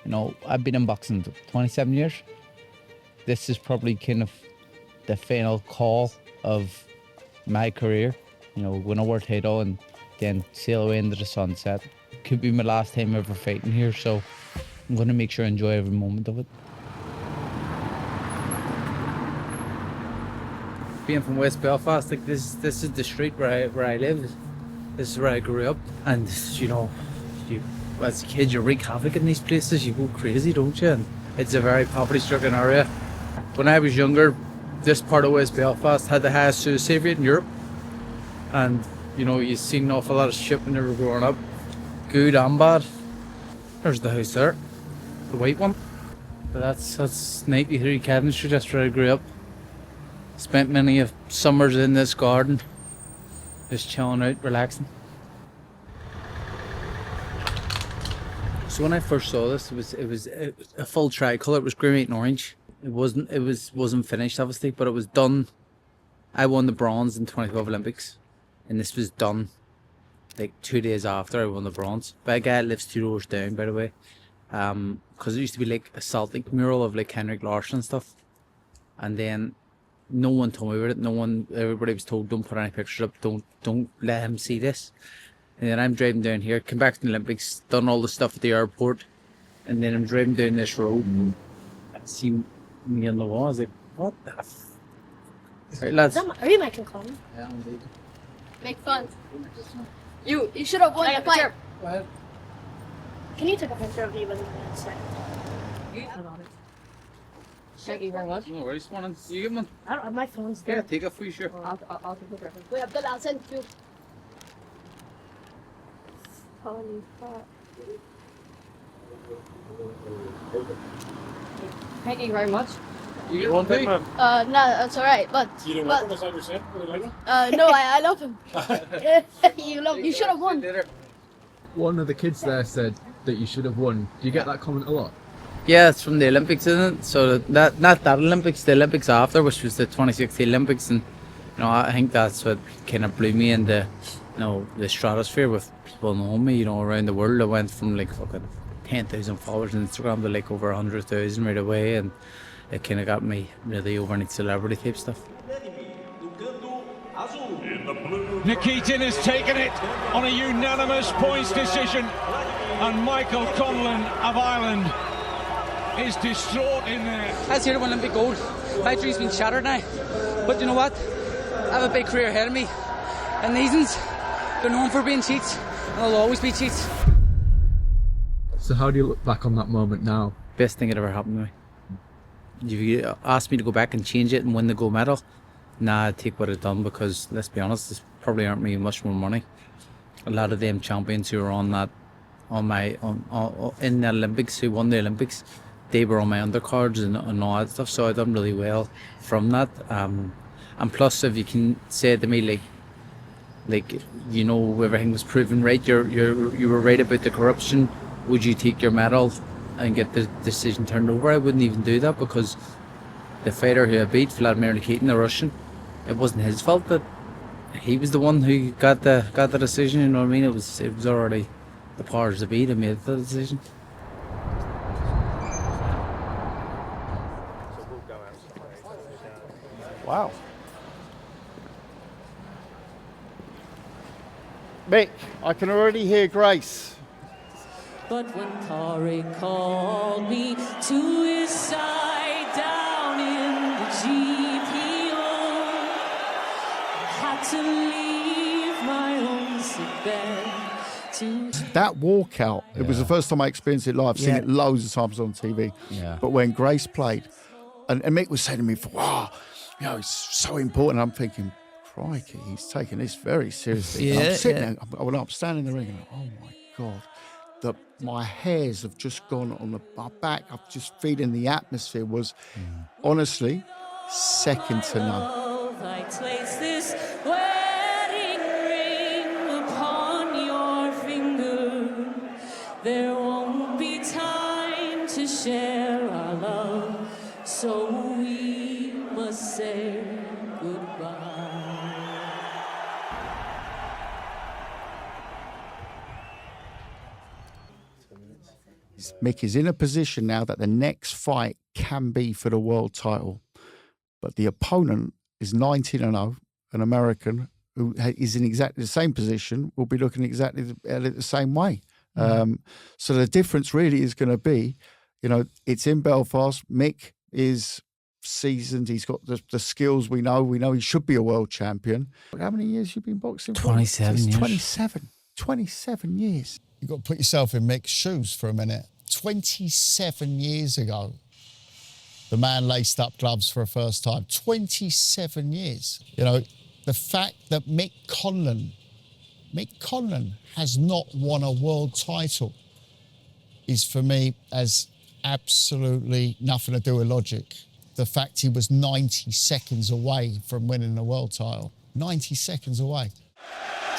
You know, I've been in boxing 27 years. This is probably kind of the final call of my career. You know, win a world title and then sail away into the sunset. Could be my last time ever fighting here, so I'm going to make sure I enjoy every moment of it. Being from West Belfast, like this is the street where I live. This is where I grew up, and you know, as a kid you wreak havoc in these places. You go crazy, don't you? And it's a very poverty-stricken area. When I was younger, this part of West Belfast had the highest suicide rate in Europe, and you know, you've seen an awful lot of shit when you were growing up, good and bad. There's the house there, the white one. But that's 93 Kevin Street. That's where I grew up. Spent many of summers in this garden, just chilling out, relaxing. So when I first saw this, it was a full tricolour. It was green, white, and orange. It wasn't finished, obviously, but it was done. I won the bronze in 2012 Olympics, and this was done like 2 days after I won the bronze by a guy that lives 2 doors down, by the way. Because it used to be like a Celtic mural of like Henrik Larsson and stuff, and then no one told me about it. Everybody was told, don't put any pictures up, don't let him see this. And then I'm driving down here, come back to the Olympics, done all the stuff at the airport, and then I'm driving down this road, and I see me on the wall. I was like, what the f... Right, lads. Are you making Conlan? Yeah, indeed. Make fun. You should have won the fight. Go ahead. Can you take a picture of me with me? Thank you very much. No worries, man. You give one. I don't have my phone's Yeah, there. take it for you, sure. I'll take a picture. Wait, Abdullah, I'll send it to you. Holy fuck. Thank you very much. You get one thing? No, that's alright, but... You don't like him, as I was saying? Really like him? no, I love him. You should have won. One of the kids there said that you should have won. Do you get that comment a lot? Yeah, it's from the Olympics, isn't it? So that not that Olympics, the Olympics after, which was the 2016 Olympics, and you know, I think that's what kind of blew me into, you know, the stratosphere with people knowing me, you know, around the world. I went from like fucking 10,000 followers on Instagram to like over 100,000 right away, and it kind of got me really overnight celebrity type stuff. Nikitin has taken it on a unanimous points decision, and Michael Conlan of Ireland is distraught in there. That's here to win Olympic gold. My dream's been shattered now, but you know what? I have a big career ahead of me, and these they're known for being cheats, and they'll always be cheats. So how do you look back on that moment now? Best thing that ever happened to me. If you asked me to go back and change it and win the gold medal, nah, I'd take what I'd done, because let's be honest, this probably aren't me much more money. A lot of them champions who were in the Olympics, who won the Olympics, they were on my undercards and all that stuff, so I done really well from that. And plus, if you can say to me like you know, everything was proven right, you were right about the corruption, would you take your medal and get the decision turned over? I wouldn't even do that, because the fighter who I beat, Vladimir Nikitin, the Russian, it wasn't his fault that he was the one who got the decision. You know what I mean? It was already the powers that be that made the decision. Wow. Mick, I can already hear Grace. But when Corey called me to his side down in the GPO, I had to leave my own sick bed to... That walkout, it was the first time I experienced it live. I've seen it loads of times on TV. Yeah. But when Grace played, and Mick was saying to me, wow, you know, it's so important. I'm thinking, crikey, he's taking this very seriously. And I'm sitting there, I'm standing in the ring and oh my God. My hairs have just gone on my back. I'm just feeling the atmosphere was honestly second to none. I place this wedding ring upon your finger. There won't be time to share our love, so we must say goodbye. Mick is in a position now that the next fight can be for the world title. But the opponent is 19-0, an American who is in exactly the same position, will be looking exactly at it the same way. So the difference really is going to be, you know, it's in Belfast. Mick is seasoned. He's got the skills we know. We know he should be a world champion. How many years have you been boxing for? 27 years. 27 years. You've got to put yourself in Mick's shoes for a minute. 27 years ago, the man laced up gloves for a first time. 27 years. You know, the fact that Mick Conlan has not won a world title is, for me, as absolutely nothing to do with logic. The fact he was 90 seconds away from winning the world title. 90 seconds away.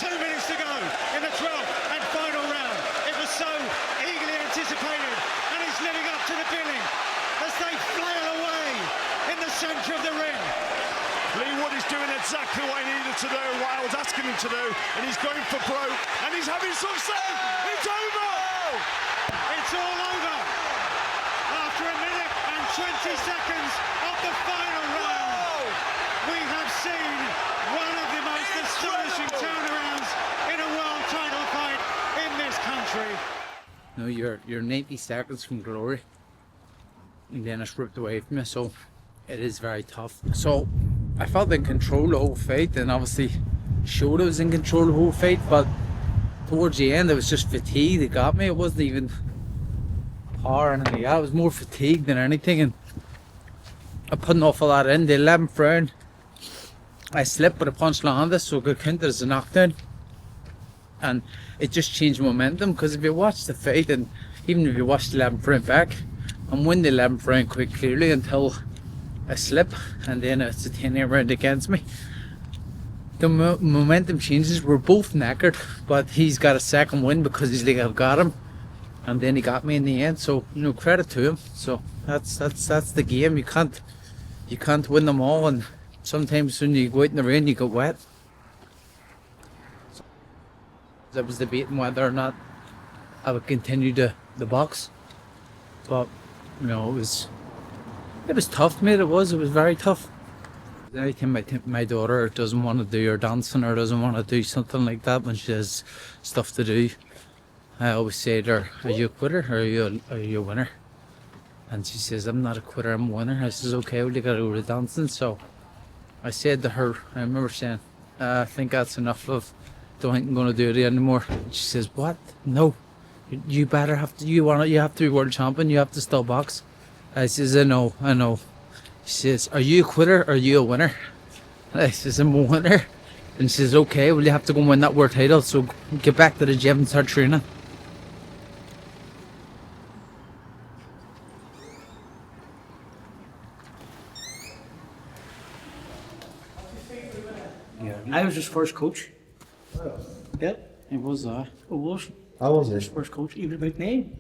2 minutes to go in the 12th and final round. It was so eagerly anticipated, and it's living up to the billing as they flail away in the centre of the ring. Lee Wood is doing exactly what he needed to do, what I was asking him to do, and he's going for broke, and he's having success. It's over! It's all over after a minute and 20 seconds of the final round. We have seen one of the most astonishing turnarounds in a world title fight in this country. No, you're 90 seconds from glory, and then it's ripped away from you. So it is very tough. So I felt in control the whole fight, and obviously showed I was in control the whole fight. But towards the end, it was just fatigue that got me. It wasn't even power or anything. I was more fatigued than anything, and I put an awful lot in. The 11th round, I slipped, but a punch landed, so I got counted as a knockdown. And it just changed momentum, because if you watch the fight, and even if you watch the 11th round back, I'm winning the 11th round quite clearly until I slip, and then it's a 10th round against me. The momentum changes. We're both knackered, but he's got a second win because he's like, I've got him, and then he got me in the end. So, you know, credit to him. So that's the game. You can't win them all, and sometimes when you go out in the rain, you get wet. I was debating whether or not I would continue the box, but you know, it was tough, mate. It was very tough. Every time my daughter doesn't want to do her dancing or doesn't want to do something like that when she has stuff to do, I always say to her, "Are you a quitter or are you a winner?" And she says, "I'm not a quitter, I'm a winner." I says, "Okay, well, you gotta go to dancing." So I said to her, I remember saying, "I think that's enough of. Don't think I'm going to do it anymore." She says, "What? No, you better have to. You have to be world champion. You have to still box." I says, I know. She says, "Are you a quitter or are you a winner?" I says, "I'm a winner." And she says, "Okay, well, you have to go and win that world title. So get back to the gym and start training." Yeah, I was his first coach. Yep. It was It was. How was His it? first coach. He was about 9,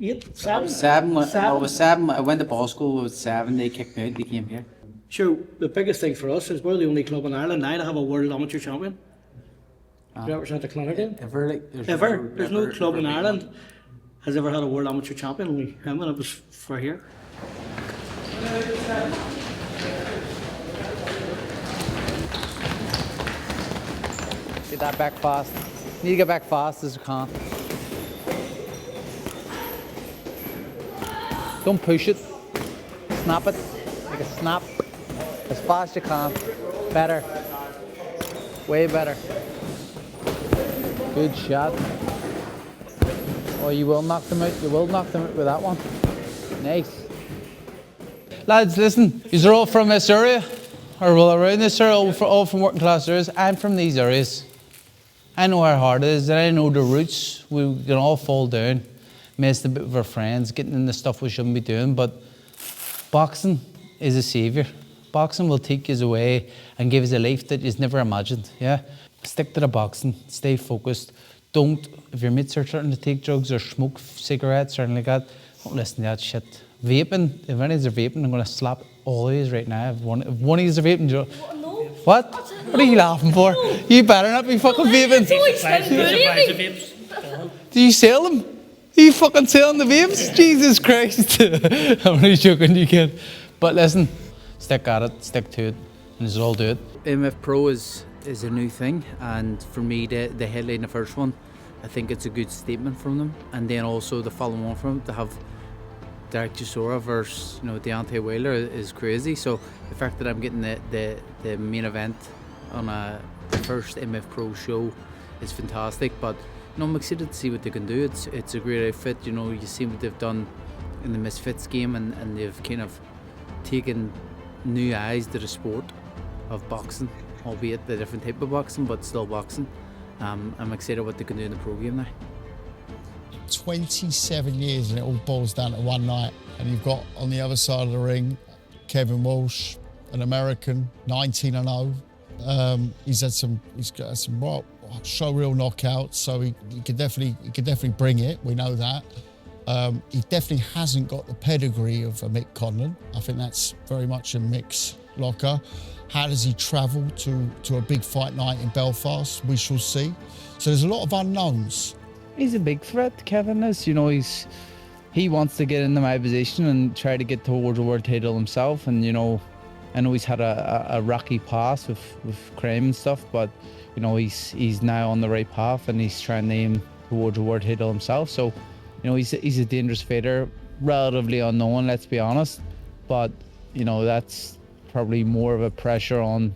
8, 7. Seven. I was 7. I went to ball school. I was 7. They kicked me out. They came here. Sure, the biggest thing for us is we're the only club in Ireland now to have a world amateur champion. Do you represent the Conlan? Ever. There's no club in Ireland has ever had a world amateur champion, only him, and it was for here. Get that back fast. You need to get back fast as you can. Don't push it. Snap it. Like a snap. As fast as you can. Better. Way better. Good shot. Oh, you will knock them out. You will knock them out with that one. Nice. Lads, listen. These are all from this area. Or well, around this area. All from working class areas. I'm from these areas. I know how hard it is, and I know the roots. We can all fall down, mess a bit with our friends, getting into stuff we shouldn't be doing, but boxing is a saviour. Boxing will take you away and give us a life that you've never imagined, yeah? Stick to the boxing, stay focused. Don't, if your mates are starting to take drugs or smoke cigarettes or anything like that, don't listen to that shit. Vaping, if any of you are vaping, I'm going to slap all of you right now. If one of you are vaping, No. what? What are you laughing for? You better not be fucking vaping. It's always been bullying me. Do you sell them? Are you fucking selling the babes? Jesus Christ. I'm only joking, you kid. But listen, stick at it, stick to it, and just all do it. MF Pro is a new thing, and for me, the headline, the first one, I think it's a good statement from them. And then also the following one from them, to have Derek Chisora versus Deontay Wilder is crazy. So the fact that I'm getting the main event on the first MF Pro show is fantastic. But I'm excited to see what they can do. It's a great outfit. You see what they've done in the Misfits game, and they've kind of taken new eyes to the sport of boxing, albeit the different type of boxing, but still boxing. I'm excited what they can do in the pro game now. 27 years and it all boils down to one night. And you've got on the other side of the ring, Kevin Walsh, an American, 19-0. He's got some show real knockouts, so he could definitely bring it. We know that. He definitely hasn't got the pedigree of a Mick Conlan. I think that's very much a Mick's locker. How does he travel to a big fight night in Belfast? We shall see. So there's a lot of unknowns. He's a big threat, Kevin is. He wants to get into my position and try to get towards a world title himself. And I know he's had a rocky past with crime and stuff, but he's now on the right path and he's trying to aim towards a world title himself. So he's a dangerous fighter, relatively unknown, let's be honest. But that's probably more of a pressure on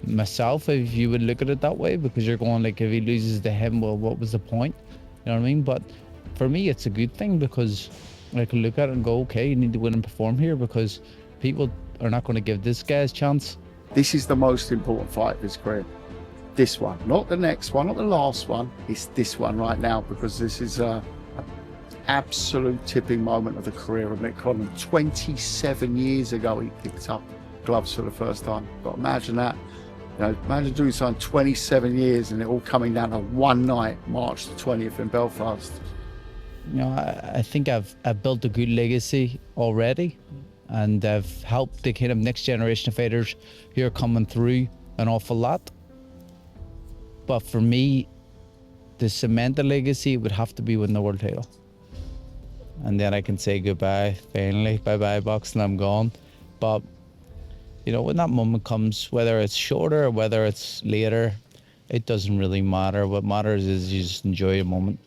myself, if you would look at it that way, because you're going like, if he loses to him, well, what was the point? You know what I mean? But for me, it's a good thing, because I can look at it and go, okay, you need to win and perform here, because people are not going to give this guy a chance. This is the most important fight of his career. This one, not the next one, not the last one. It's this one right now, because this is an absolute tipping moment of the career of Mick Conlan. 27 years ago, he picked up gloves for the first time. But imagine that. Imagine doing something 27 years and it all coming down to one night, March the 20th in Belfast. I think I've built a good legacy already, and I've helped the kind of next generation of fighters who are coming through an awful lot. But for me, to cement the legacy would have to be win the world title. And then I can say goodbye, finally, bye-bye boxing, I'm gone. But when that moment comes, whether it's shorter or whether it's later, it doesn't really matter. What matters is you just enjoy the moment.